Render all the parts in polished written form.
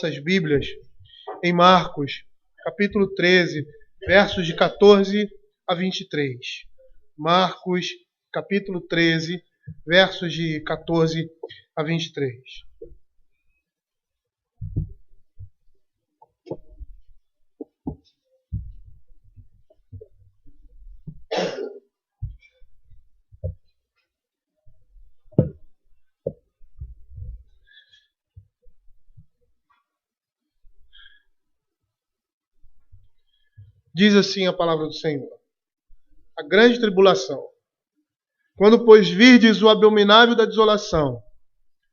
Nossas Bíblias em Marcos, capítulo 13, versos de 14 a 23. Marcos, capítulo 13, versos de 14 a 23. Diz assim a palavra do Senhor: a grande tribulação. Quando, pois, virdes o abominável da desolação,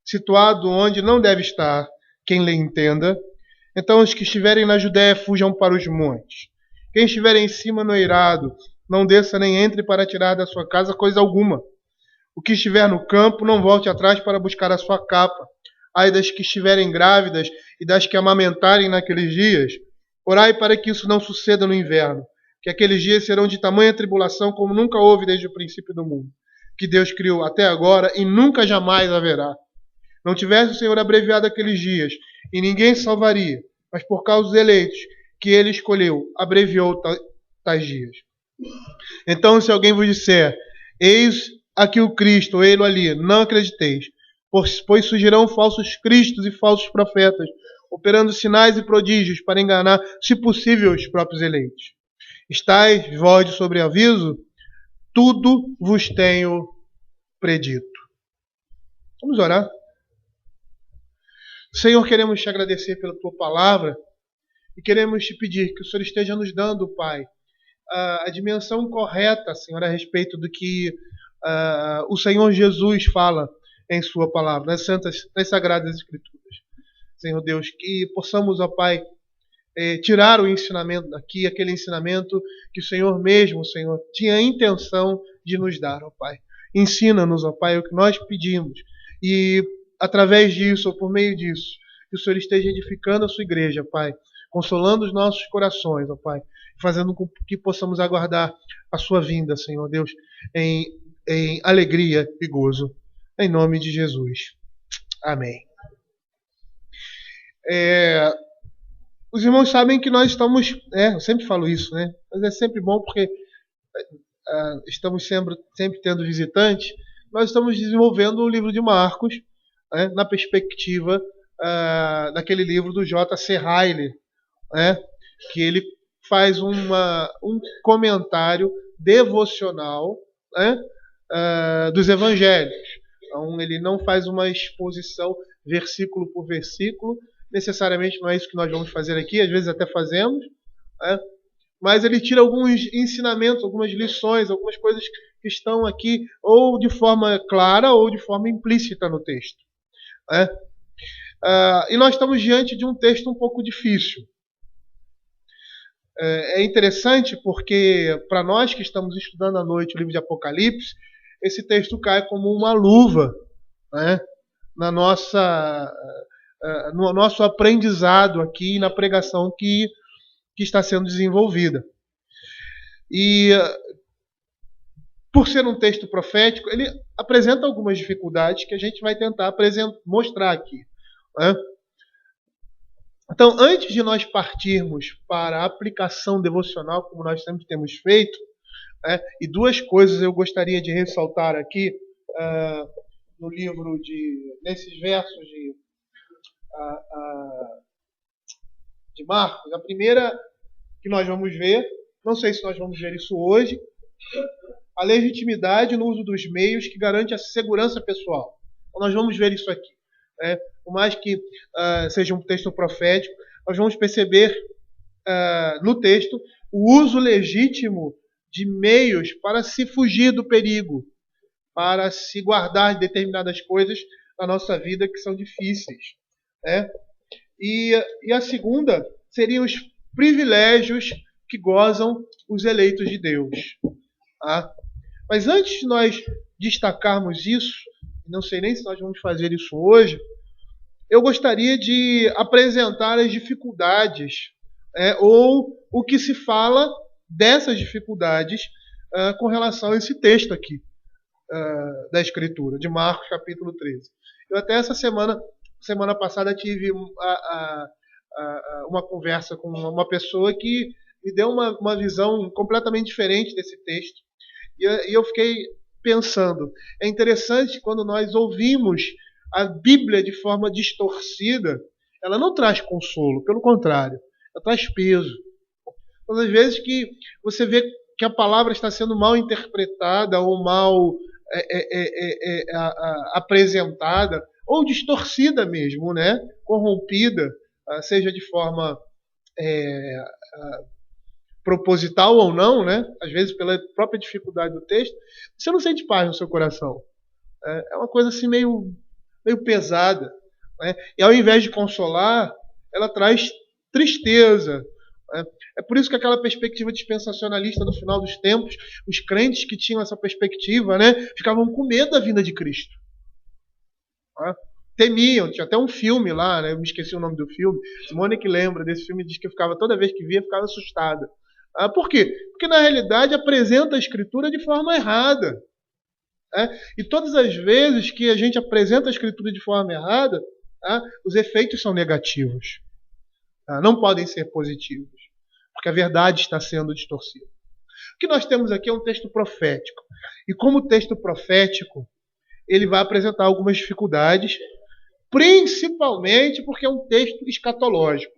situado onde não deve estar, quem lhe entenda, então os que estiverem na Judéia fujam para os montes. Quem estiver em cima no eirado, não desça nem entre para tirar da sua casa coisa alguma. O que estiver no campo, não volte atrás para buscar a sua capa. Ai das que estiverem grávidas e das que amamentarem naqueles dias. Orai para que isso não suceda no inverno, que aqueles dias serão de tamanha tribulação como nunca houve desde o princípio do mundo, que Deus criou até agora e nunca jamais haverá. Não tivesse o Senhor abreviado aqueles dias, e ninguém salvaria, mas por causa dos eleitos que ele escolheu, abreviou tais dias. Então, se alguém vos disser, eis aqui o Cristo, ou ele ali, não acrediteis, pois surgirão falsos cristos e falsos profetas, operando sinais e prodígios para enganar, se possível, os próprios eleitos. Estais vós de sobreaviso? Tudo vos tenho predito. Vamos orar. Senhor, queremos te agradecer pela tua palavra e queremos te pedir que o Senhor esteja nos dando, Pai, a dimensão correta, Senhor, a respeito do que o Senhor Jesus fala em sua palavra, nas sagradas escrituras. Senhor Deus, que possamos, ó Pai, tirar o ensinamento daqui, aquele ensinamento que o Senhor mesmo, Senhor, tinha a intenção de nos dar, ó Pai. Ensina-nos, ó Pai, o que nós pedimos. E através disso, ou por meio disso, que o Senhor esteja edificando a sua igreja, Pai, consolando os nossos corações, ó Pai, fazendo com que possamos aguardar a sua vinda, Senhor Deus, em alegria e gozo. Em nome de Jesus. Amém. Os irmãos sabem que nós estamos... eu sempre falo isso, né? Mas é sempre bom porque estamos sempre tendo visitantes. Nós estamos desenvolvendo o livro de Marcos, na perspectiva daquele livro do J.C. Ryle, que ele faz um comentário devocional dos evangelhos. Então, ele não faz uma exposição versículo por versículo. Necessariamente não é isso que nós vamos fazer aqui, às vezes até fazemos, mas ele tira alguns ensinamentos, algumas lições, algumas coisas que estão aqui ou de forma clara ou de forma implícita no texto. E nós estamos diante de um texto um pouco difícil. É interessante porque, para nós que estamos estudando à noite o livro de Apocalipse, esse texto cai como uma luva, no nosso aprendizado aqui, na pregação que está sendo desenvolvida. E, por ser um texto profético, ele apresenta algumas dificuldades que a gente vai tentar mostrar aqui. Então, antes de nós partirmos para a aplicação devocional, como nós sempre temos feito, e duas coisas eu gostaria de ressaltar aqui no livro, nesses versos de Marcos. A primeira que nós vamos ver, não sei se nós vamos ver isso hoje, a legitimidade no uso dos meios que garante a segurança pessoal. Então, nós vamos ver isso aqui. Por mais que seja um texto profético, nós vamos perceber no texto o uso legítimo de meios para se fugir do perigo, para se guardar de determinadas coisas na nossa vida que são difíceis. E a segunda seriam os privilégios que gozam os eleitos de Deus. Mas antes de nós destacarmos isso, não sei nem se nós vamos fazer isso hoje, eu gostaria de apresentar as dificuldades, ou o que se fala dessas dificuldades com relação a esse texto aqui da Escritura, de Marcos capítulo 13. Eu até essa semana semana passada tive uma conversa com uma pessoa que me deu uma visão completamente diferente desse texto. E eu fiquei pensando, é interessante quando nós ouvimos a Bíblia de forma distorcida, ela não traz consolo, pelo contrário, ela traz peso. Todas as vezes que você vê que a palavra está sendo mal interpretada ou mal apresentada, ou distorcida mesmo, né? Corrompida, seja de forma proposital ou não, né? Às vezes pela própria dificuldade do texto, você não sente paz no seu coração. É uma coisa assim meio pesada, né? E ao invés de consolar, ela traz tristeza. É por isso que aquela perspectiva dispensacionalista no final dos tempos, os crentes que tinham essa perspectiva, né, ficavam com medo da vinda de Cristo. Temiam, tinha até um filme lá, né, eu me esqueci o nome do filme, Simone que lembra desse filme, diz que eu ficava, toda vez que via, ficava assustada. Por quê? Porque na realidade apresenta a Escritura de forma errada. E todas as vezes que a gente apresenta a Escritura de forma errada, os efeitos são negativos. Não podem ser positivos, porque a verdade está sendo distorcida. O que nós temos aqui é um texto profético. E como texto profético, ele vai apresentar algumas dificuldades, principalmente porque é um texto escatológico.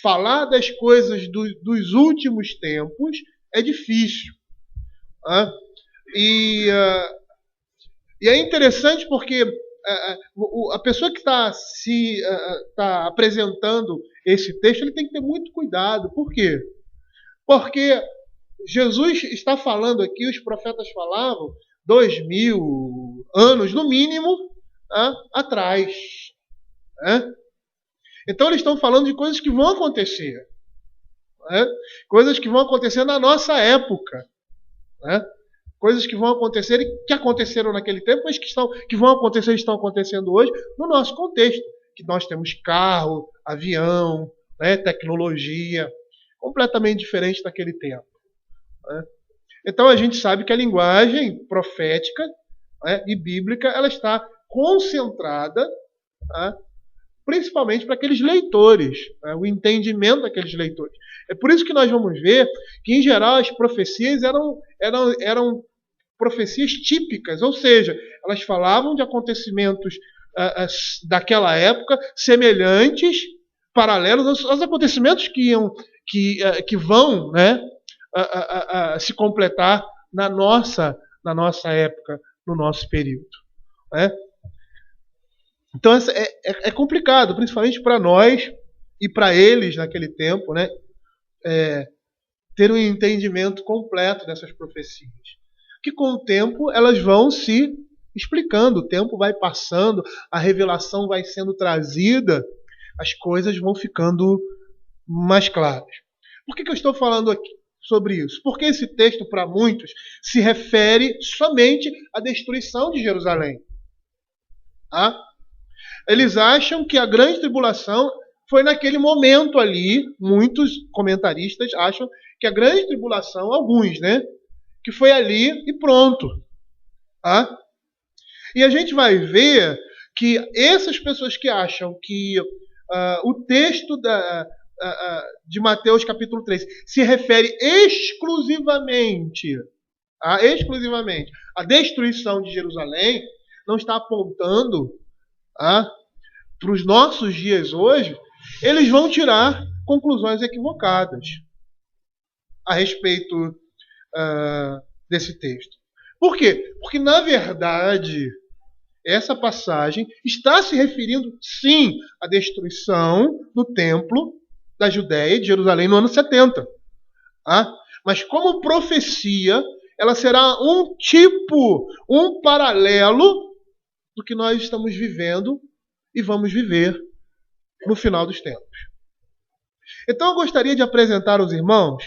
Falar das coisas dos últimos tempos é difícil. E é interessante porque a pessoa que está apresentando esse texto, ele tem que ter muito cuidado. Por quê? Porque Jesus está falando aqui, os profetas falavam 2000 anos, no mínimo, atrás. Então eles estão falando de coisas que vão acontecer. Coisas que vão acontecer na nossa época. Coisas que vão acontecer e que aconteceram naquele tempo, mas que vão acontecer e estão acontecendo hoje no nosso contexto. Que nós temos carro, avião, tecnologia, completamente diferente daquele tempo. Então a gente sabe que a linguagem profética e bíblica ela está concentrada principalmente para aqueles leitores, o entendimento daqueles leitores. É por isso que nós vamos ver que, em geral, as profecias eram profecias típicas, ou seja, elas falavam de acontecimentos daquela época, semelhantes, paralelos aos acontecimentos que vão se completar na nossa época, no nosso período. Então é complicado, principalmente para nós e para eles naquele tempo, ter um entendimento completo dessas profecias. Que com o tempo elas vão se explicando, o tempo vai passando, a revelação vai sendo trazida, as coisas vão ficando mais claras. Por que eu estou falando aqui sobre isso? Porque esse texto, para muitos, se refere somente à destruição de Jerusalém. Eles acham que a grande tribulação foi naquele momento ali. Muitos comentaristas acham que a grande tribulação, alguns, que foi ali e pronto. E a gente vai ver que essas pessoas que acham que o texto de Mateus capítulo 3 se refere exclusivamente à destruição de Jerusalém, não está apontando para os nossos dias hoje, eles vão tirar conclusões equivocadas a respeito desse texto. Por quê? Porque, na verdade, essa passagem está se referindo, sim, à destruição do templo da Judéia e de Jerusalém no ano 70. Mas como profecia, ela será um paralelo do que nós estamos vivendo e vamos viver no final dos tempos. Então eu gostaria de apresentar aos irmãos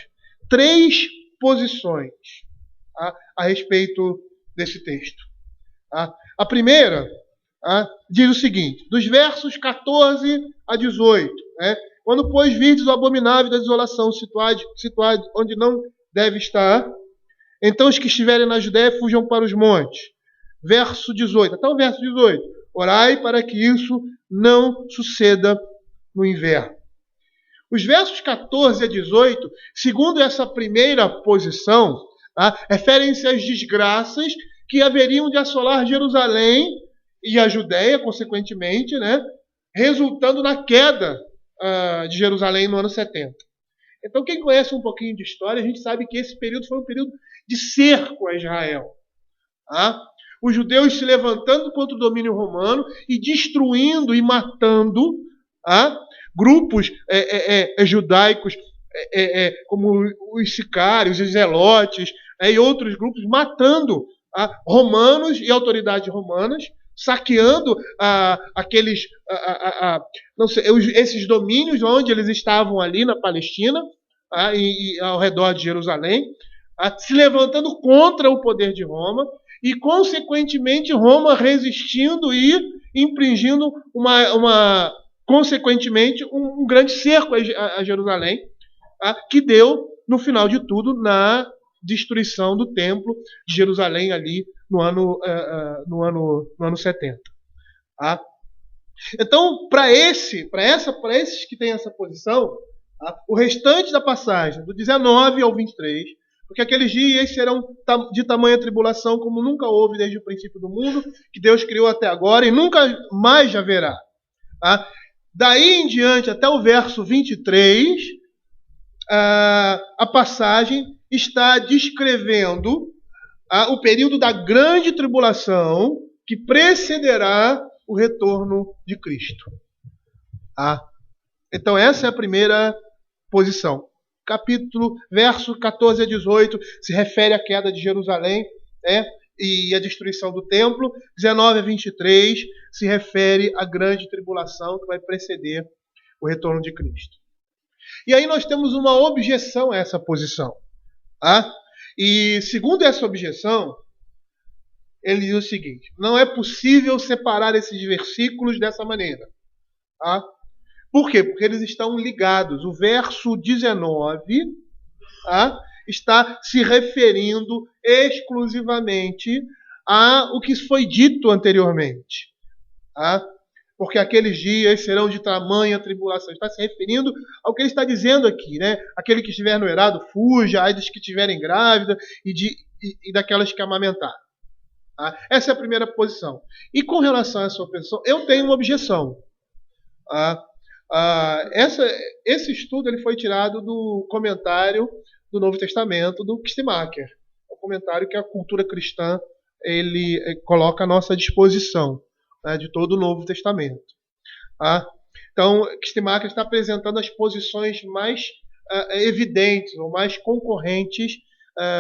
3 posições a respeito desse texto. A primeira diz o seguinte, dos versos 14 a 18, quando, pois, virdes o abominável da desolação situado onde não deve estar, então os que estiverem na Judéia fujam para os montes. Verso 18, até o verso 18. Orai para que isso não suceda no inverno. Os versos 14 a 18, segundo essa primeira posição, referem-se às desgraças que haveriam de assolar Jerusalém e a Judéia, consequentemente, resultando na queda de Jerusalém no ano 70. Então, quem conhece um pouquinho de história, a gente sabe que esse período foi um período de cerco a Israel. Os judeus se levantando contra o domínio romano e destruindo e matando grupos judaicos, como os sicários, os zelotes, e outros grupos, matando romanos e autoridades romanas, saqueando esses domínios onde eles estavam ali na Palestina e ao redor de Jerusalém, se levantando contra o poder de Roma e, consequentemente, Roma resistindo e infringindo consequentemente, um grande cerco a Jerusalém, que deu, no final de tudo, na destruição do templo de Jerusalém ali no ano 70. Então, para esses que têm essa posição, o restante da passagem, do 19 ao 23, porque aqueles dias serão de tamanha tribulação como nunca houve desde o princípio do mundo, que Deus criou até agora e nunca mais haverá. Daí em diante, até o verso 23, a passagem está descrevendo o período da grande tribulação que precederá o retorno de Cristo. Então essa é a primeira posição. Verso 14 a 18 se refere à queda de Jerusalém, e a destruição do templo. 19 a 23 se refere à grande tribulação que vai preceder o retorno de Cristo. E aí nós temos uma objeção a essa posição. E segundo essa objeção, ele diz o seguinte: não é possível separar esses versículos dessa maneira. Por quê? Porque eles estão ligados. O verso 19 está se referindo exclusivamente ao que foi dito anteriormente. Porque aqueles dias serão de tamanha tribulação. Está se referindo ao que ele está dizendo aqui, Aquele que estiver no errado, fuja, ai dos que estiverem grávidas e daquelas que amamentaram. Essa é a primeira posição. E com relação a essa posição, eu tenho uma objeção. Esse estudo ele foi tirado do comentário do Novo Testamento do Kistemaker. É um comentário que a cultura cristã ele coloca à nossa disposição, de todo o Novo Testamento. Então, Kistemaker está apresentando as posições mais evidentes ou mais concorrentes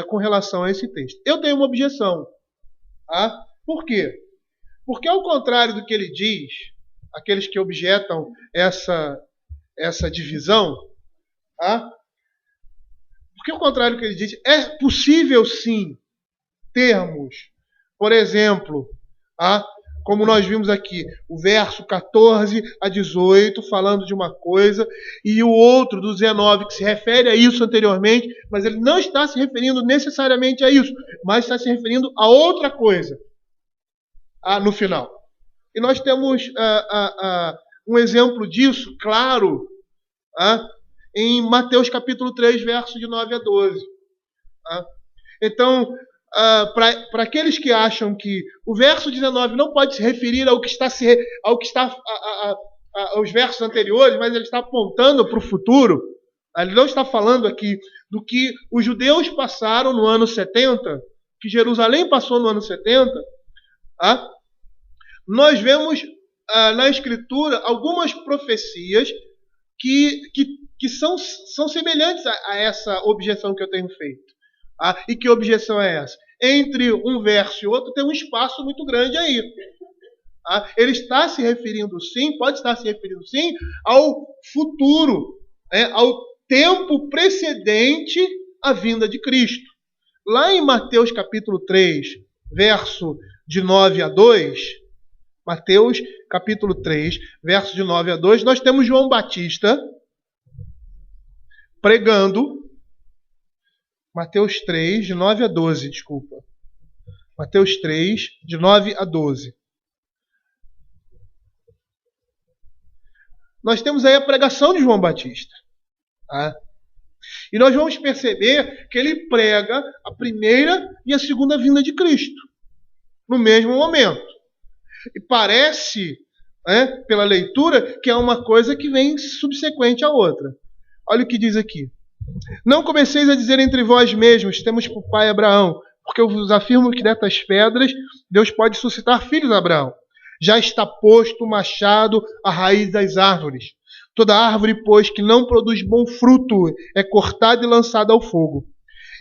com relação a esse texto. Eu tenho uma objeção. Por quê? Porque, ao contrário do que ele diz, aqueles que objetam essa divisão, porque, ao contrário do que ele diz, é possível sim termos, por exemplo, como nós vimos aqui, o verso 14 a 18 falando de uma coisa, e o outro, do 19, que se refere a isso anteriormente, mas ele não está se referindo necessariamente a isso, mas está se referindo a outra coisa no final. E nós temos um exemplo disso, claro, em Mateus capítulo 3, versos de 9 a 12. Então, para aqueles que acham que o verso 19 não pode se referir ao que está aos versos anteriores, mas ele está apontando para o futuro, ele não está falando aqui do que os judeus passaram no ano 70, que Jerusalém passou no ano 70, nós vemos na Escritura algumas profecias que são semelhantes a essa objeção que eu tenho feito. E que objeção é essa? Entre um verso e outro tem um espaço muito grande aí. Ele está se referindo sim, pode estar se referindo sim, ao futuro, ao tempo precedente à vinda de Cristo. Lá em Mateus capítulo 3, verso de 9 a 2, Mateus capítulo 3, verso de 9 a 2, nós temos João Batista pregando. Mateus 3, de 9 a 12, desculpa. Mateus 3, de 9 a 12. nós temos aí a pregação de João Batista. Tá? E nós vamos perceber que ele prega a primeira e a segunda vinda de Cristo, no mesmo momento. E parece, pela leitura, que é uma coisa que vem subsequente à outra. Olha o que diz aqui. Não comeceis a dizer entre vós mesmos, temos por pai Abraão, porque eu vos afirmo que destas pedras Deus pode suscitar filhos a Abraão. Já está posto o machado à raiz das árvores. Toda árvore, pois, que não produz bom fruto, é cortada e lançada ao fogo.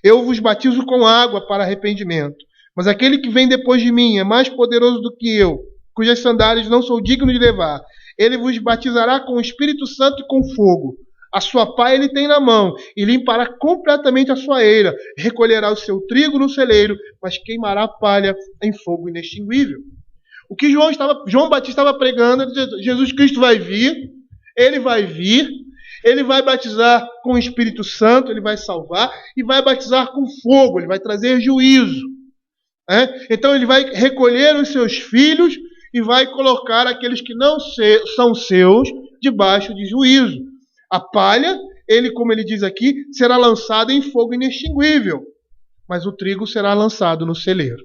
Eu vos batizo com água para arrependimento. Mas aquele que vem depois de mim é mais poderoso do que eu, cujas sandálias não sou digno de levar. Ele vos batizará com o Espírito Santo e com fogo. A sua pá ele tem na mão, e limpará completamente a sua eira. Recolherá o seu trigo no celeiro, mas queimará a palha em fogo inextinguível. O que João Batista estava pregando, Jesus Cristo vai vir, ele vai batizar com o Espírito Santo, ele vai salvar, e vai batizar com fogo, ele vai trazer juízo. Então ele vai recolher os seus filhos e vai colocar aqueles que não são seus debaixo de juízo. A palha, como ele diz aqui, será lançada em fogo inextinguível, mas o trigo será lançado no celeiro.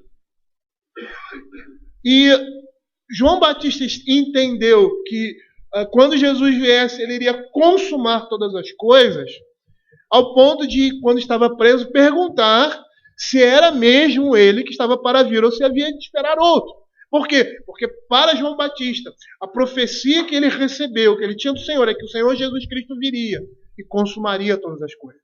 E João Batista entendeu que quando Jesus viesse, ele iria consumar todas as coisas, ao ponto de, quando estava preso, perguntar se era mesmo ele que estava para vir ou se havia de esperar outro. Por quê? Porque para João Batista, a profecia que ele recebeu, que ele tinha do Senhor, é que o Senhor Jesus Cristo viria e consumaria todas as coisas.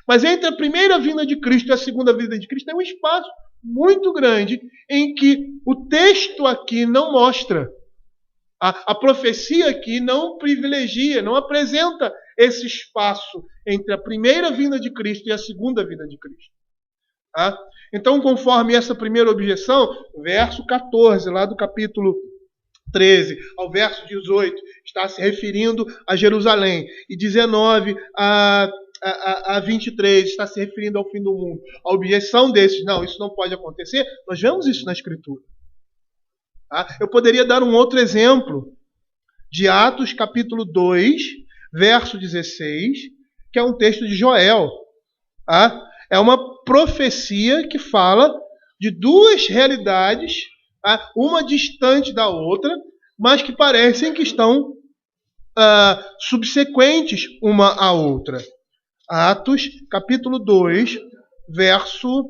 Mas entre a primeira vinda de Cristo e a segunda vinda de Cristo tem um espaço muito grande em que o texto aqui não mostra. A profecia aqui não privilegia, não apresenta esse espaço entre a primeira vinda de Cristo e a segunda vinda de Cristo. Tá? Então, conforme essa primeira objeção, verso 14, lá do capítulo 13 ao verso 18, está se referindo a Jerusalém. E 19 a 23 está se referindo ao fim do mundo. A objeção desses, não, isso não pode acontecer, nós vemos isso na Escritura. Tá? Eu poderia dar um outro exemplo de Atos capítulo 2, verso 16, que é um texto de Joel. Tá? É uma profecia que fala de duas realidades, tá? Uma distante da outra, mas que parecem que estão subsequentes uma à outra. Atos, capítulo 2, verso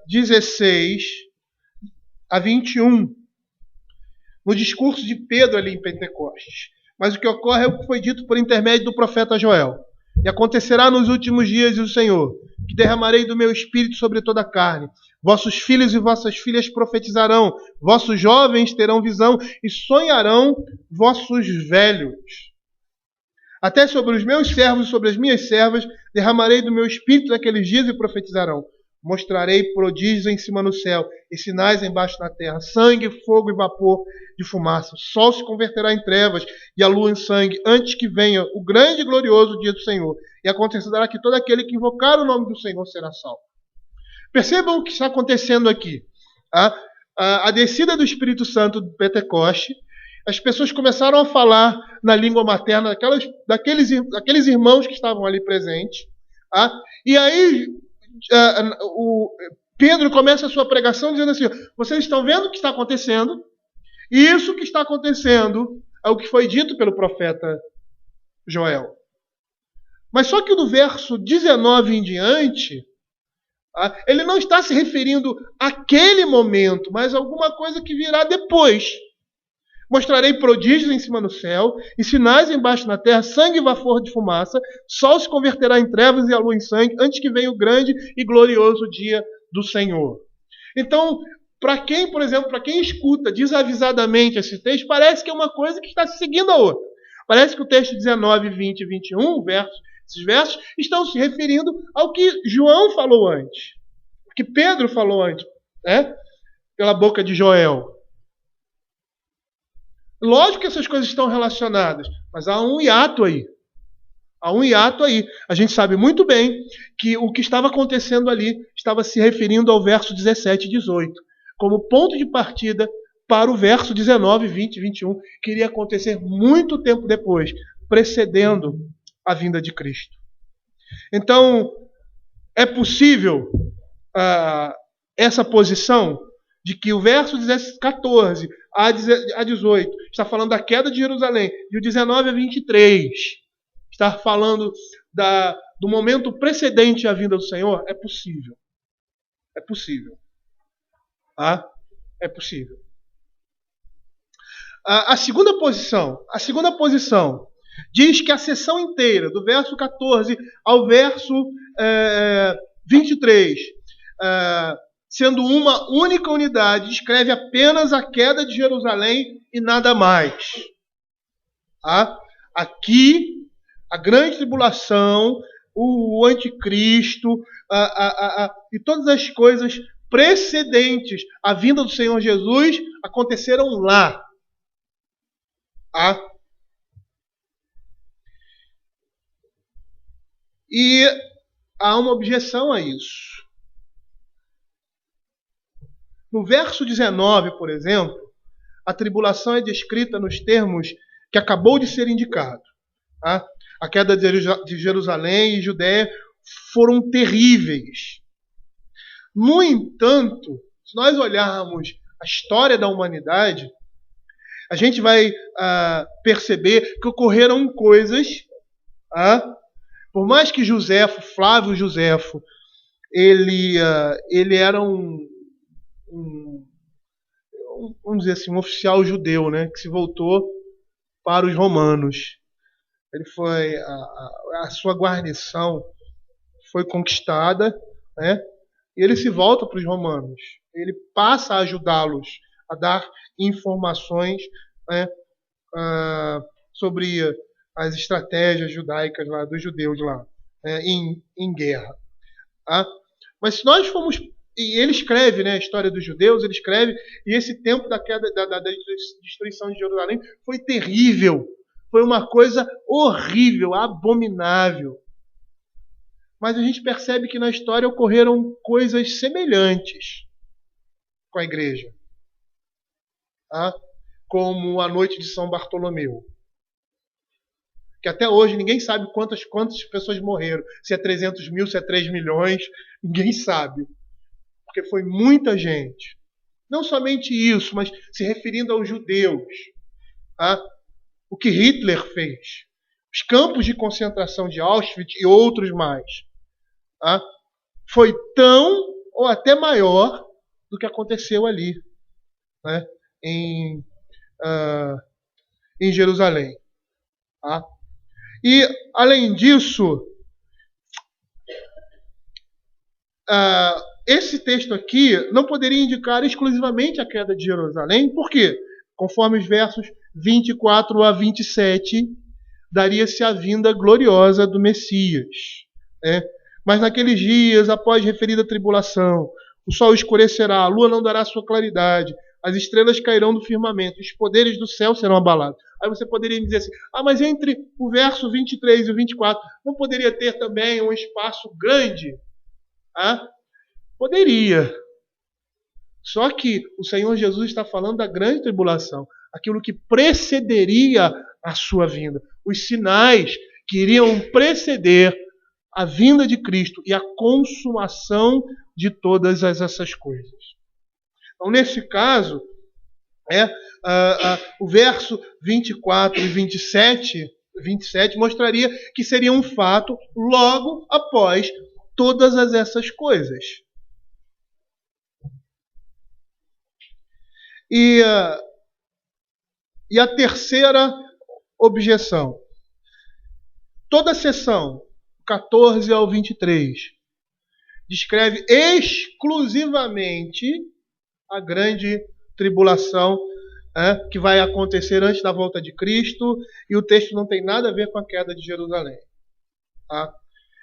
16 a 21. No discurso de Pedro ali em Pentecostes. Mas o que ocorre é o que foi dito por intermédio do profeta Joel. E acontecerá nos últimos dias, diz o Senhor, que derramarei do meu espírito sobre toda a carne. Vossos filhos e vossas filhas profetizarão, vossos jovens terão visão e sonharão vossos velhos. Até sobre os meus servos e sobre as minhas servas derramarei do meu espírito naqueles dias e profetizarão. Mostrarei prodígios em cima no céu e sinais embaixo na terra, sangue, fogo e vapor de fumaça. O sol se converterá em trevas e a lua em sangue, antes que venha o grande e glorioso dia do Senhor. E acontecerá que todo aquele que invocar o nome do Senhor será salvo. Percebam o que está acontecendo aqui. A descida do Espírito Santo do Pentecoste, as pessoas começaram a falar na língua materna daqueles irmãos que estavam ali presentes. E aí Pedro começa a sua pregação dizendo assim: vocês estão vendo o que está acontecendo? E isso que está acontecendo é o que foi dito pelo profeta Joel. Mas só que do verso 19 em diante, ele não está se referindo àquele momento, mas a alguma coisa que virá depois. Mostrarei prodígios em cima no céu e sinais embaixo na terra, sangue e vapor de fumaça, sol se converterá em trevas e a lua em sangue, antes que venha o grande e glorioso dia do Senhor. Então, para quem, por exemplo, para quem escuta desavisadamente esse texto, parece que é uma coisa que está seguindo a outra. Parece que o texto 19, 20 e 21, esses versos, estão se referindo ao que João falou antes, o que Pedro falou antes, pela boca de Joel. Lógico que essas coisas estão relacionadas, mas há um hiato aí. A gente sabe muito bem que o que estava acontecendo ali estava se referindo ao verso 17 e 18, como ponto de partida para o verso 19, 20 e 21, que iria acontecer muito tempo depois, precedendo a vinda de Cristo. Então, é possível essa posição de que o verso 14 a 18 está falando da queda de Jerusalém, e o 19 a 23 está falando do momento precedente à vinda do Senhor? É possível. É possível. É possível. A segunda posição diz que a seção inteira, do verso 14 ao verso 23, sendo uma única unidade, descreve apenas a queda de Jerusalém e nada mais. Aqui, a grande tribulação, o anticristo e todas as coisas precedentes à vinda do Senhor Jesus aconteceram lá. E há uma objeção a isso. No verso 19, por exemplo, a tribulação é descrita nos termos que acabou de ser indicado. A queda de Jerusalém e Judéia foram terríveis. No entanto, se nós olharmos a história da humanidade, a gente vai perceber que ocorreram coisas. Por mais que Flávio Josefo, ele era vamos dizer assim, um oficial judeu, né, que se voltou para os romanos. Ele foi a sua guarnição foi conquistada, né, e ele se volta para os romanos. Ele passa a ajudá-los a dar informações, né, sobre as estratégias judaicas lá, dos judeus lá, em guerra. Mas se nós formos... E ele escreve, né, a história dos judeus, ele escreve, e esse tempo da queda, da destruição de Jerusalém foi terrível. Foi uma coisa horrível, abominável. Mas a gente percebe que na história ocorreram coisas semelhantes com a igreja. Como a noite de São Bartolomeu. Que até hoje ninguém sabe quantas pessoas morreram. Se é 300 mil, se é 3 milhões, ninguém sabe. Porque foi muita gente. Não somente isso, mas se referindo aos judeus. O que Hitler fez. Os campos de concentração de Auschwitz e outros mais. Foi tão ou até maior do que aconteceu ali, né, em Jerusalém. E, além disso, esse texto aqui não poderia indicar exclusivamente a queda de Jerusalém, por quê? Conforme os versos 24 a 27, daria-se a vinda gloriosa do Messias. Mas naqueles dias, após referida tribulação, o sol escurecerá, a lua não dará sua claridade, as estrelas cairão do firmamento, os poderes do céu serão abalados. Aí você poderia me dizer assim, mas entre o verso 23 e o 24, não poderia ter também um espaço grande? Poderia. Só que o Senhor Jesus está falando da grande tribulação, aquilo que precederia a sua vinda, os sinais que iriam preceder a vinda de Cristo e a consumação de todas essas coisas. Então, nesse caso, o verso 24 e 27 mostraria que seria um fato logo após todas essas coisas. E a terceira objeção. Toda a seção, 14 ao 23, descreve exclusivamente a grande tribulação que vai acontecer antes da volta de Cristo, e o texto não tem nada a ver com a queda de Jerusalém.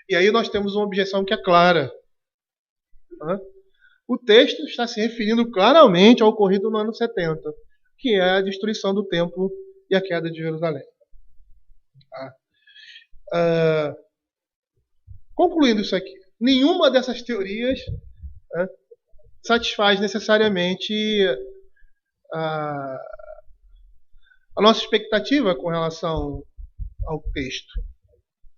E aí nós temos uma objeção que é clara. O texto está se referindo claramente ao ocorrido no ano 70, que é a destruição do templo e a queda de Jerusalém. Concluindo isso aqui, nenhuma dessas teorias satisfaz necessariamente a nossa expectativa com relação ao texto.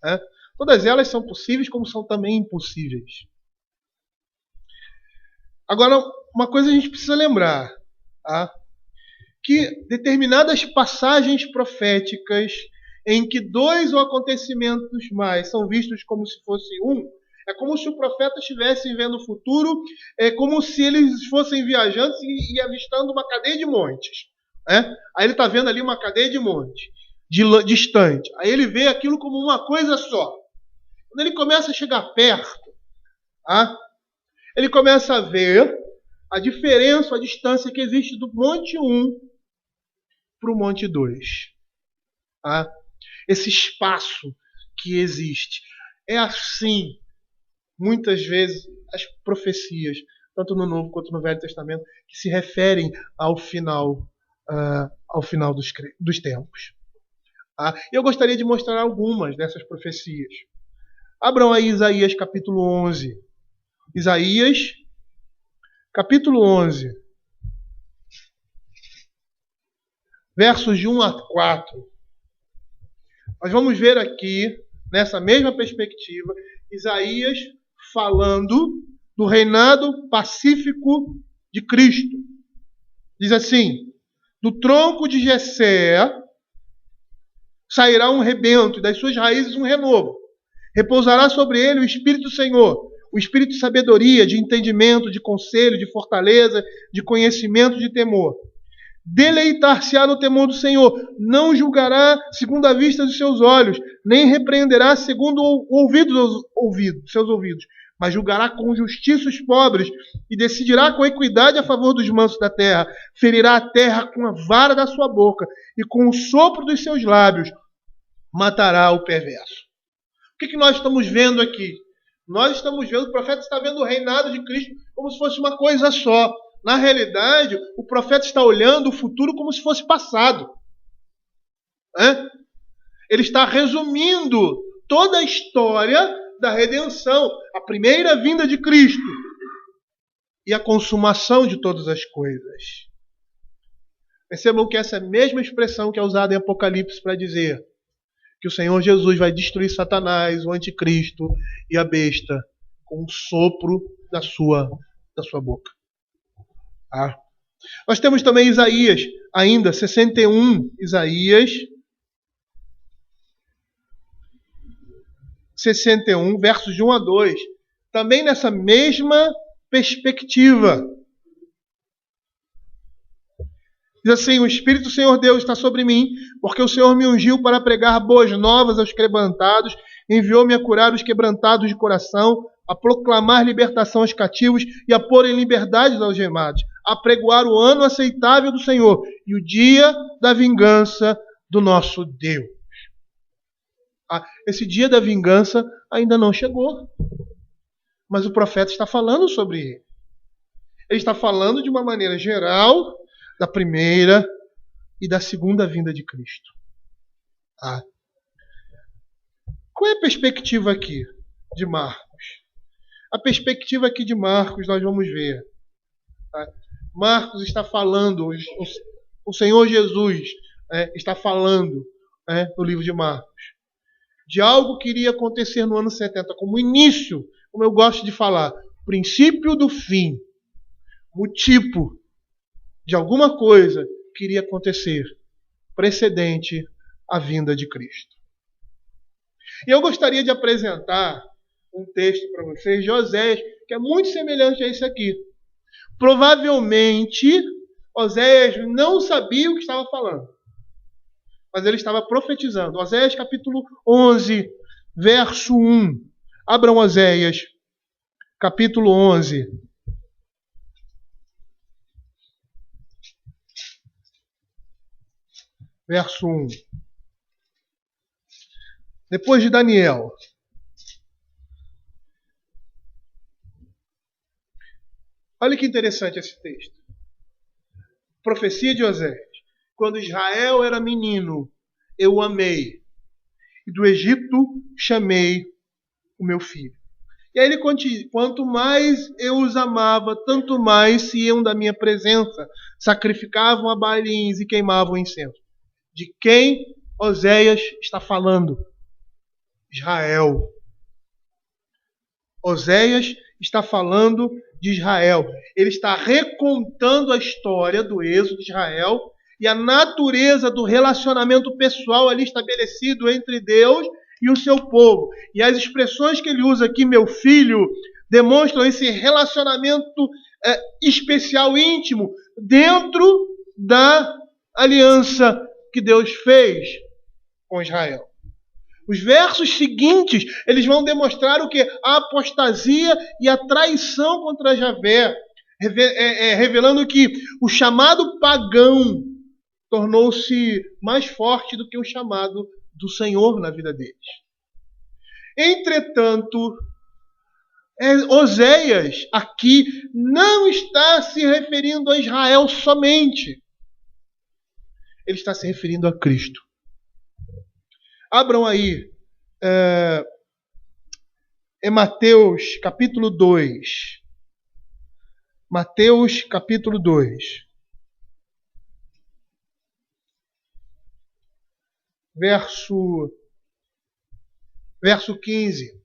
Né? Todas elas são possíveis, como são também impossíveis. Agora, uma coisa a gente precisa lembrar, tá? Que determinadas passagens proféticas em que dois ou acontecimentos mais são vistos como se fosse um, é como se o profeta estivesse vendo o futuro, é como se eles fossem viajantes e avistando uma cadeia de montes. Né? Aí ele está vendo ali uma cadeia de montes, distante. Aí ele vê aquilo como uma coisa só. Quando ele começa a chegar perto, tá? Ele começa a ver a diferença, a distância que existe do Monte 1 para o Monte 2. Tá? Esse espaço que existe. É assim, muitas vezes, as profecias, tanto no Novo quanto no Velho Testamento, que se referem ao final dos tempos. Tá? Eu gostaria de mostrar algumas dessas profecias. Abram aí Isaías capítulo 11. Isaías capítulo 11. Versos de 1 a 4. Nós vamos ver aqui, nessa mesma perspectiva, Isaías falando do reinado pacífico de Cristo. Diz assim: do tronco de Jessé sairá um rebento, e das suas raízes um renovo. Repousará sobre ele o Espírito do Senhor, o Espírito de sabedoria, de entendimento, de conselho, de fortaleza, de conhecimento, de temor. Deleitar-se-á no temor do Senhor, não julgará segundo a vista dos seus olhos, nem repreenderá segundo seus ouvidos, mas julgará com justiça os pobres e decidirá com equidade a favor dos mansos da terra. Ferirá a terra com a vara da sua boca e com o sopro dos seus lábios matará o perverso. O que nós estamos vendo aqui? Nós estamos vendo, o profeta está vendo o reinado de Cristo como se fosse uma coisa só. Na realidade, o profeta está olhando o futuro como se fosse passado. Ele está resumindo toda a história da redenção, a primeira vinda de Cristo e a consumação de todas as coisas. Percebam que essa mesma expressão que é usada em Apocalipse para dizer que o Senhor Jesus vai destruir Satanás, o anticristo e a besta com o sopro da sua boca. Nós temos também Isaías, ainda 61, Isaías 61, versos de 1 a 2, também nessa mesma perspectiva. Diz assim: o Espírito do Senhor Deus está sobre mim, porque o Senhor me ungiu para pregar boas novas aos quebrantados, enviou-me a curar os quebrantados de coração, a proclamar libertação aos cativos e a pôr em liberdade os algemados, a pregoar o ano aceitável do Senhor e o dia da vingança do nosso Deus. Esse dia da vingança ainda não chegou, mas o profeta está falando sobre ele. Ele está falando de uma maneira geral da primeira e da segunda vinda de Cristo. Qual é a perspectiva aqui de Marcos? A perspectiva aqui de Marcos nós vamos ver. Marcos está falando, o Senhor Jesus está falando no livro de Marcos, de algo que iria acontecer no ano 70, como início, como eu gosto de falar, princípio do fim, o tipo de alguma coisa que iria acontecer precedente à vinda de Cristo. E eu gostaria de apresentar um texto para vocês de Oséias, que é muito semelhante a esse aqui. Provavelmente, Oséias não sabia o que estava falando, mas ele estava profetizando. Oséias capítulo 11, verso 1. Abram Oséias, capítulo 11. Verso 1. Depois de Daniel. Olha que interessante esse texto. Profecia de Oséias. Quando Israel era menino, eu o amei. E do Egito chamei o meu filho. E aí ele continua: quanto mais eu os amava, tanto mais se iam da minha presença, sacrificavam a Baalins e queimavam incenso. De quem Oséias está falando? Israel. Oséias está falando de Israel. Ele está recontando a história do êxodo de Israel e a natureza do relacionamento pessoal ali estabelecido entre Deus e o seu povo. E as expressões que ele usa aqui, meu filho, demonstram esse relacionamento especial, íntimo, dentro da aliança que Deus fez com Israel. Os versos seguintes, eles vão demonstrar o que? A apostasia e a traição contra Javé, revelando que o chamado pagão tornou-se mais forte do que o chamado do Senhor na vida deles. Entretanto, Oséias aqui não está se referindo a Israel somente. Ele está se referindo a Cristo. Abram aí, em Mateus capítulo 2. Mateus capítulo 2. Verso 15.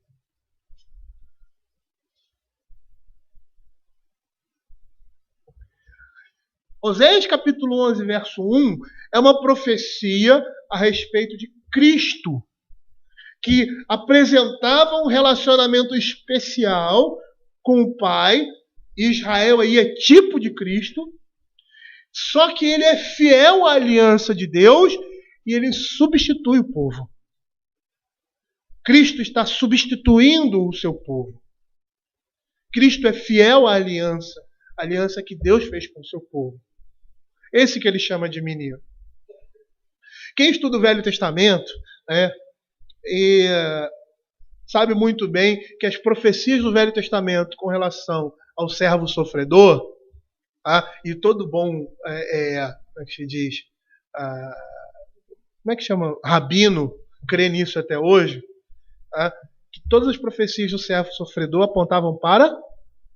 Oséias capítulo 11, verso 1, é uma profecia a respeito de Cristo, que apresentava um relacionamento especial com o Pai. Israel aí é tipo de Cristo, só que ele é fiel à aliança de Deus e ele substitui o povo. Cristo está substituindo o seu povo. Cristo é fiel à aliança, a aliança que Deus fez com o seu povo. Esse que ele chama de menino. Quem estuda o Velho Testamento, sabe muito bem que as profecias do Velho Testamento com relação ao servo sofredor, e todo bom, como é que se diz, como é que chama? Rabino crê nisso até hoje, que todas as profecias do servo sofredor apontavam para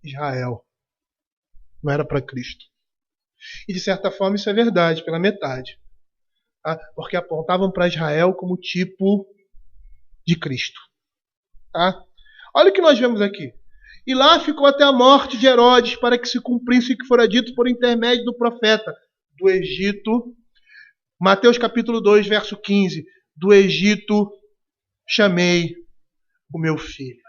Israel, não era para Cristo. E de certa forma isso é verdade, pela metade. Porque apontavam para Israel como tipo de Cristo. Olha o que nós vemos aqui. E lá ficou até a morte de Herodes, para que se cumprisse o que fora dito por intermédio do profeta do Egito. Mateus capítulo 2, verso 15. Do Egito chamei o meu filho.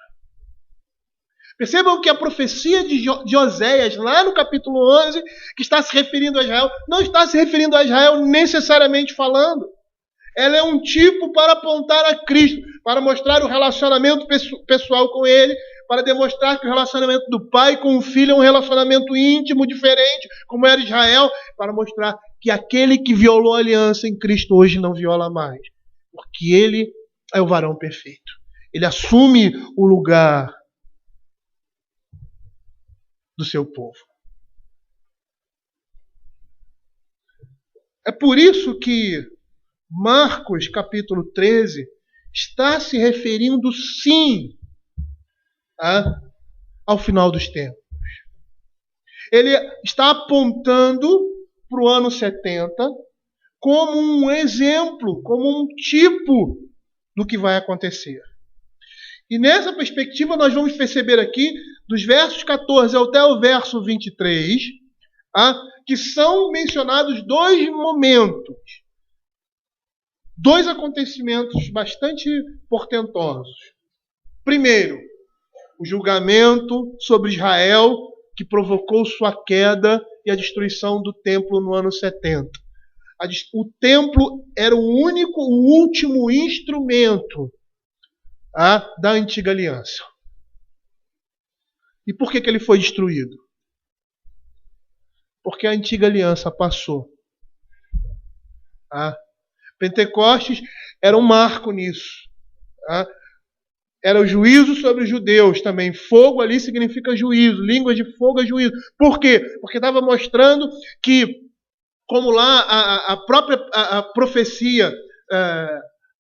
Percebam que a profecia de Oséias, lá no capítulo 11, que está se referindo a Israel, não está se referindo a Israel necessariamente falando. Ela é um tipo para apontar a Cristo, para mostrar o relacionamento pessoal com Ele, para demonstrar que o relacionamento do pai com o filho é um relacionamento íntimo, diferente, como era Israel, para mostrar que aquele que violou a aliança em Cristo hoje não viola mais, porque Ele é o varão perfeito. Ele assume o lugar do seu povo. É por isso que Marcos, capítulo 13, está se referindo, sim, ao final dos tempos. Ele está apontando para o ano 70 como um exemplo, como um tipo do que vai acontecer. E nessa perspectiva nós vamos perceber aqui, dos versos 14 até o verso 23, que são mencionados dois momentos, dois acontecimentos bastante portentosos. Primeiro, o julgamento sobre Israel, que provocou sua queda e a destruição do templo no ano 70. O templo era o último instrumento da antiga aliança. E por que ele foi destruído? Porque a antiga aliança passou. Pentecostes era um marco nisso. Era o juízo sobre os judeus também. Fogo ali significa juízo. Línguas de fogo é juízo. Por quê? Porque estava mostrando que, como lá a própria profecia,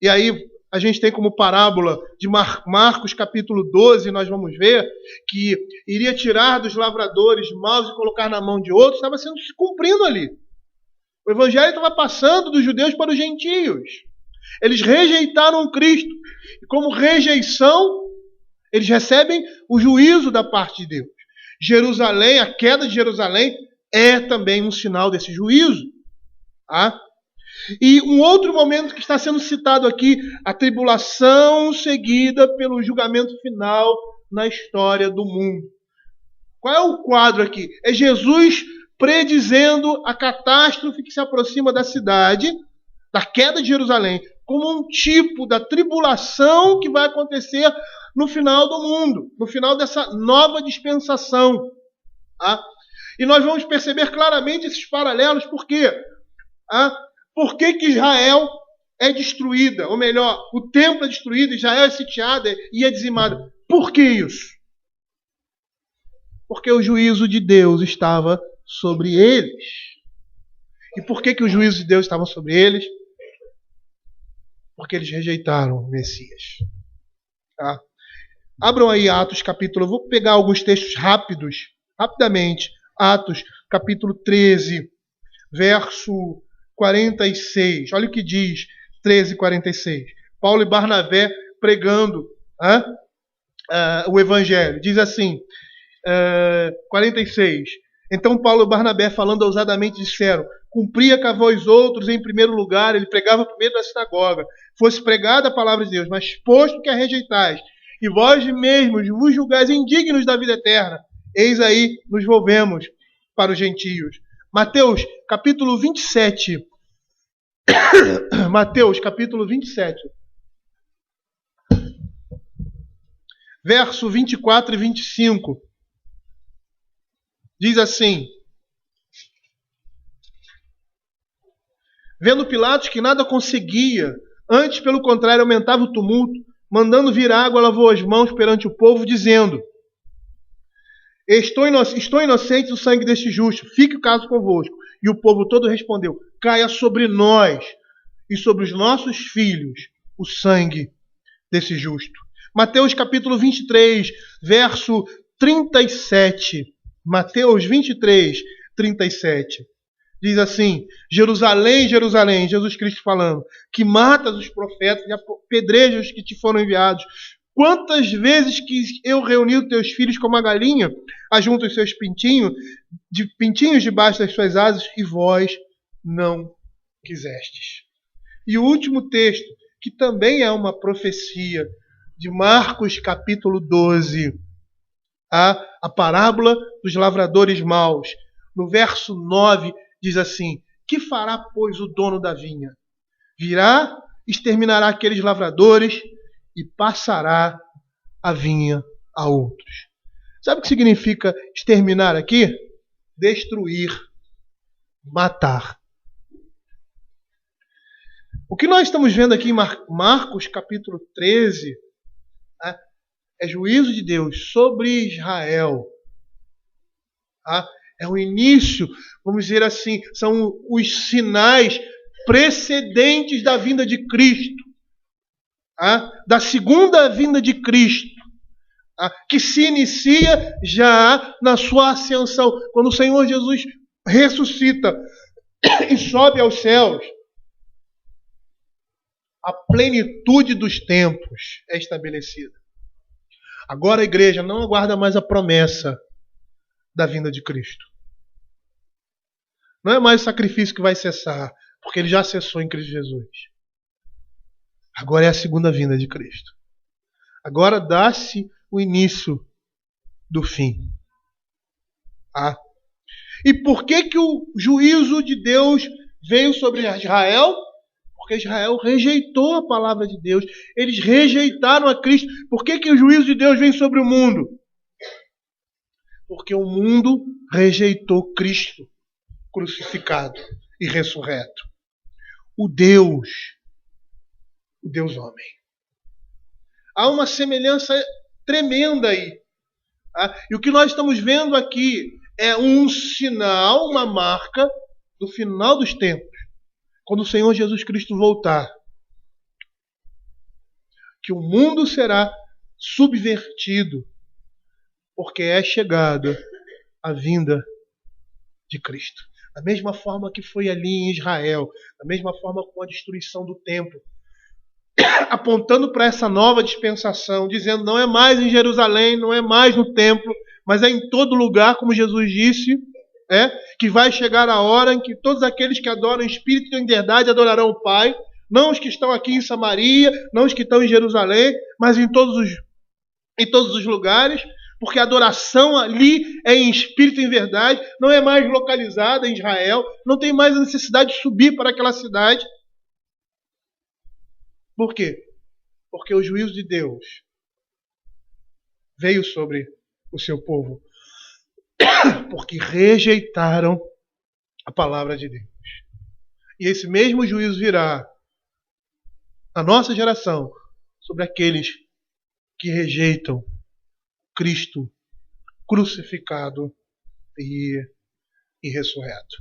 e aí a gente tem como parábola de Marcos capítulo 12, nós vamos ver que iria tirar dos lavradores maus e colocar na mão de outros, estava se cumprindo ali. O evangelho estava passando dos judeus para os gentios. Eles rejeitaram Cristo. E como rejeição, eles recebem o juízo da parte de Deus. Jerusalém, a queda de Jerusalém, é também um sinal desse juízo. Tá? E um outro momento que está sendo citado aqui, a tribulação seguida pelo julgamento final na história do mundo. Qual é o quadro aqui? É Jesus predizendo a catástrofe que se aproxima da cidade, da queda de Jerusalém, como um tipo da tribulação que vai acontecer no final do mundo, no final dessa nova dispensação. Tá? E nós vamos perceber claramente esses paralelos, por quê? Por que Israel é destruída? Ou melhor, o templo é destruído, Israel é sitiada e é dizimada. Por que isso? Porque o juízo de Deus estava sobre eles. E por que o juízo de Deus estava sobre eles? Porque eles rejeitaram o Messias. Tá? Abram aí Atos capítulo... Eu vou pegar alguns textos rapidamente. Atos capítulo 13, verso 46. Olha o que diz 13:46. Paulo e Barnabé pregando o evangelho. Diz assim, 46. Então Paulo e Barnabé, falando ousadamente, disseram: cumpria que a vós outros, em primeiro lugar, ele pregava primeiro na sinagoga, fosse pregada a palavra de Deus, mas posto que a rejeitais, e vós mesmos vos julgais indignos da vida eterna, eis aí nos volvemos para os gentios. Mateus, capítulo 27. Mateus, capítulo 27. Verso 24 e 25. Diz assim: vendo Pilatos que nada conseguia, antes, pelo contrário, aumentava o tumulto, mandando vir água, lavou as mãos perante o povo, dizendo: estou inocente do sangue deste justo, fique o caso convosco. E o povo todo respondeu: caia sobre nós e sobre os nossos filhos o sangue desse justo. Mateus capítulo 23, verso 37. Mateus 23, 37. Diz assim: Jerusalém, Jerusalém, Jesus Cristo falando, que matas os profetas e apedrejas os que te foram enviados. Quantas vezes que eu reuni os teus filhos como a galinha ajunta os seus pintinhos debaixo das suas asas, e vós não quisestes. E o último texto, que também é uma profecia, de Marcos capítulo 12, a parábola dos lavradores maus. No verso 9 diz assim: que fará, pois, o dono da vinha? Virá, exterminará aqueles lavradores e passará a vinha a outros. Sabe o que significa exterminar aqui? Destruir, matar. O que nós estamos vendo aqui em Marcos capítulo 13 é juízo de Deus sobre Israel. É o início, vamos dizer assim, são os sinais precedentes da vinda de Cristo. Da segunda vinda de Cristo, que se inicia já na sua ascensão, quando o Senhor Jesus ressuscita e sobe aos céus. A plenitude dos tempos é estabelecida. Agora a igreja não aguarda mais a promessa da vinda de Cristo. Não é mais o sacrifício que vai cessar, porque ele já cessou em Cristo Jesus. Agora é a segunda vinda de Cristo. Agora dá-se o início do fim. E por que o juízo de Deus veio sobre Israel? Porque Israel rejeitou a palavra de Deus. Eles rejeitaram a Cristo. Por que o juízo de Deus vem sobre o mundo? Porque o mundo rejeitou Cristo crucificado e ressurreto. O Deus homem. Há uma semelhança tremenda aí. E o que nós estamos vendo aqui é um sinal, uma marca do final dos tempos. Quando o Senhor Jesus Cristo voltar. que o mundo será subvertido, porque é chegada a vinda de Cristo. Da mesma forma que foi ali em Israel, da mesma forma com a destruição do templo, apontando para essa nova dispensação, dizendo não é mais em Jerusalém, não é mais no templo, mas é em todo lugar, como Jesus disse, que vai chegar a hora em que todos aqueles que adoram em espírito e em verdade adorarão o Pai, não os que estão aqui em Samaria, não os que estão em Jerusalém, mas em todos os lugares, porque a adoração ali é em espírito e em verdade, não é mais localizada em Israel, não tem mais a necessidade de subir para aquela cidade. Por quê? Porque o juízo de Deus veio sobre o seu povo, porque rejeitaram a palavra de Deus. E esse mesmo juízo virá na nossa geração sobre aqueles que rejeitam Cristo crucificado e ressurreto.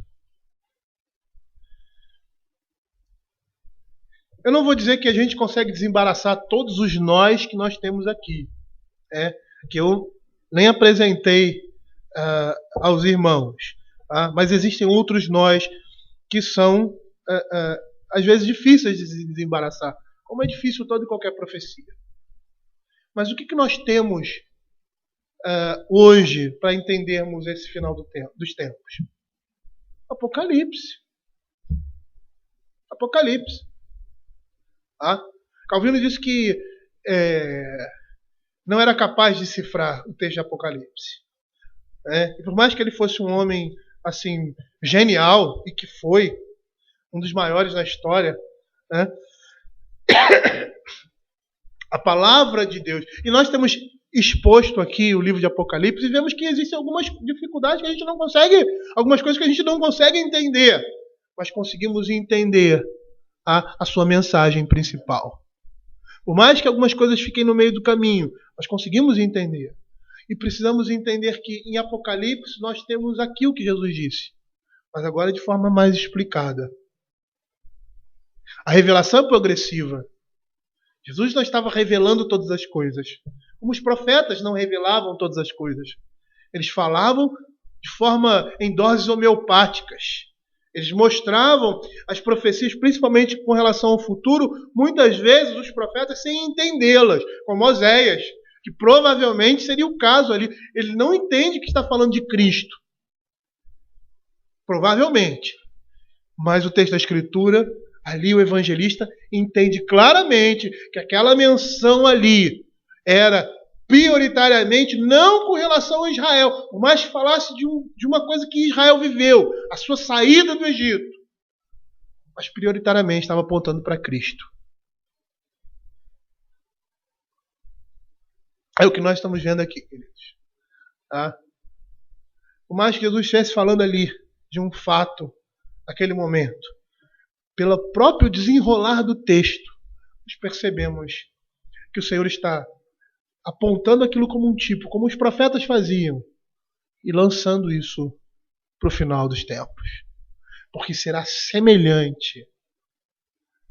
Eu não vou dizer que a gente consegue desembaraçar todos os nós que nós temos aqui, que eu nem apresentei aos irmãos, mas existem outros nós que são às vezes difíceis de desembaraçar, como é difícil toda e qualquer profecia. Mas o que nós temos hoje para entendermos esse final dos tempos? Apocalipse. Calvino disse que não era capaz de cifrar o texto de Apocalipse. E por mais que ele fosse um homem assim genial, e que foi um dos maiores da história, a palavra de Deus. E nós temos exposto aqui o livro de Apocalipse e vemos que existem algumas dificuldades que a gente não consegue, algumas coisas que a gente não consegue entender, mas conseguimos entender a sua mensagem principal. Por mais que algumas coisas fiquem no meio do caminho, nós conseguimos entender. E precisamos entender que em Apocalipse nós temos aquilo que Jesus disse, mas agora de forma mais explicada. A revelação é progressiva. Jesus não estava revelando todas as coisas, como os profetas não revelavam todas as coisas. Eles falavam de forma em doses homeopáticas. Eles mostravam as profecias, principalmente com relação ao futuro, muitas vezes os profetas sem entendê-las, como Oséias, que provavelmente seria o caso ali. Ele não entende que está falando de Cristo. Provavelmente. Mas o texto da Escritura, ali o evangelista entende claramente que aquela menção ali era prioritariamente não com relação a Israel, mas falasse de uma coisa que Israel viveu, a sua saída do Egito. Mas prioritariamente estava apontando para Cristo. É o que nós estamos vendo aqui, queridos. Por mais que Jesus estivesse falando ali de um fato, naquele momento, pelo próprio desenrolar do texto, nós percebemos que o Senhor está apontando aquilo como um tipo, como os profetas faziam, e lançando isso para o final dos tempos. Porque será semelhante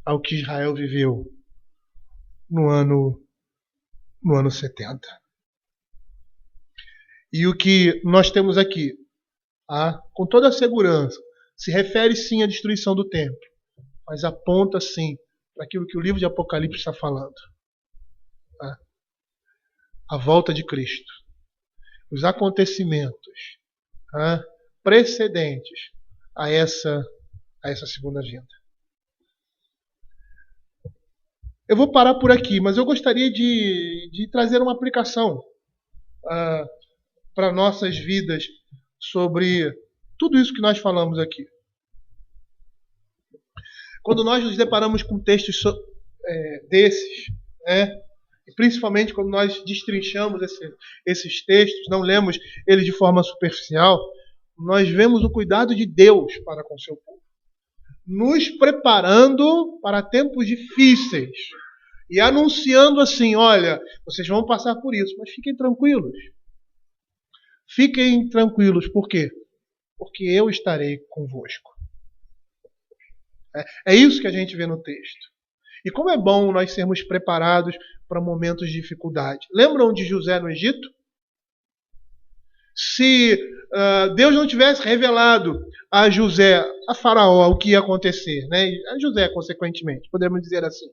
ao que Israel viveu no ano 70. E o que nós temos aqui, com toda a segurança, se refere sim à destruição do templo, mas aponta sim para aquilo que o livro de Apocalipse está falando. A volta de Cristo. Os acontecimentos precedentes a essa segunda vinda. Eu vou parar por aqui, mas eu gostaria de trazer uma aplicação para nossas vidas sobre tudo isso que nós falamos aqui. Quando nós nos deparamos com textos desses, e principalmente quando nós destrinchamos esses textos, não lemos eles de forma superficial, nós vemos o cuidado de Deus para com o seu povo, nos preparando para tempos difíceis e anunciando assim: olha, vocês vão passar por isso, mas fiquem tranquilos. Fiquem tranquilos, por quê? Porque eu estarei convosco. É isso que a gente vê no texto. E como é bom nós sermos preparados para momentos de dificuldade. Lembram de José no Egito? Se Deus não tivesse revelado a José, a Faraó, o que ia acontecer, né? A José, consequentemente, podemos dizer assim.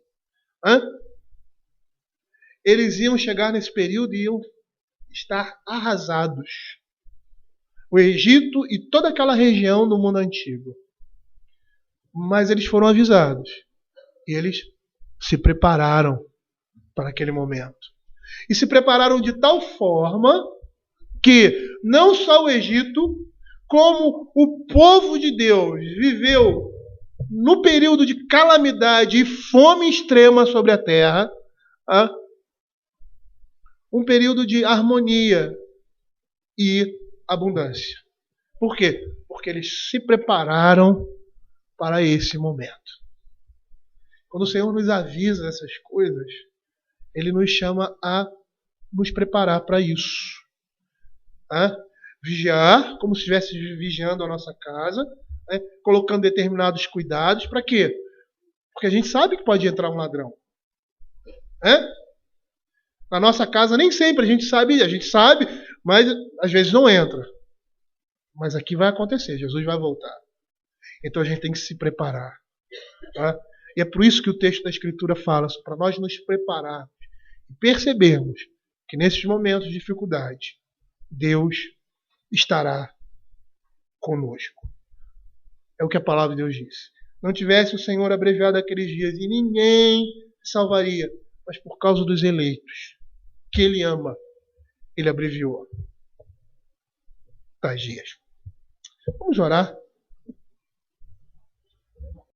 Eles iam chegar nesse período e iam estar arrasados. O Egito e toda aquela região do mundo antigo. Mas eles foram avisados. E eles se prepararam para aquele momento. E se prepararam de tal forma que não só o Egito, como o povo de Deus viveu no período de calamidade e fome extrema sobre a terra, um período de harmonia e abundância. Por quê? Porque eles se prepararam para esse momento. Quando o Senhor nos avisa essas coisas, Ele nos chama a nos preparar para isso. Vigiar, como se estivesse vigiando a nossa casa, colocando determinados cuidados. Para quê? Porque a gente sabe que pode entrar um ladrão. Na nossa casa nem sempre a gente sabe, mas às vezes não entra. Mas aqui vai acontecer, Jesus vai voltar. Então a gente tem que se preparar. E é por isso que o texto da Escritura fala, para nós nos prepararmos e percebermos que nesses momentos de dificuldade, Deus estará conosco. É o que a palavra de Deus diz. Não tivesse o Senhor abreviado aqueles dias e ninguém se salvaria, mas por causa dos eleitos, que Ele ama, Ele abreviou tais dias. Vamos orar.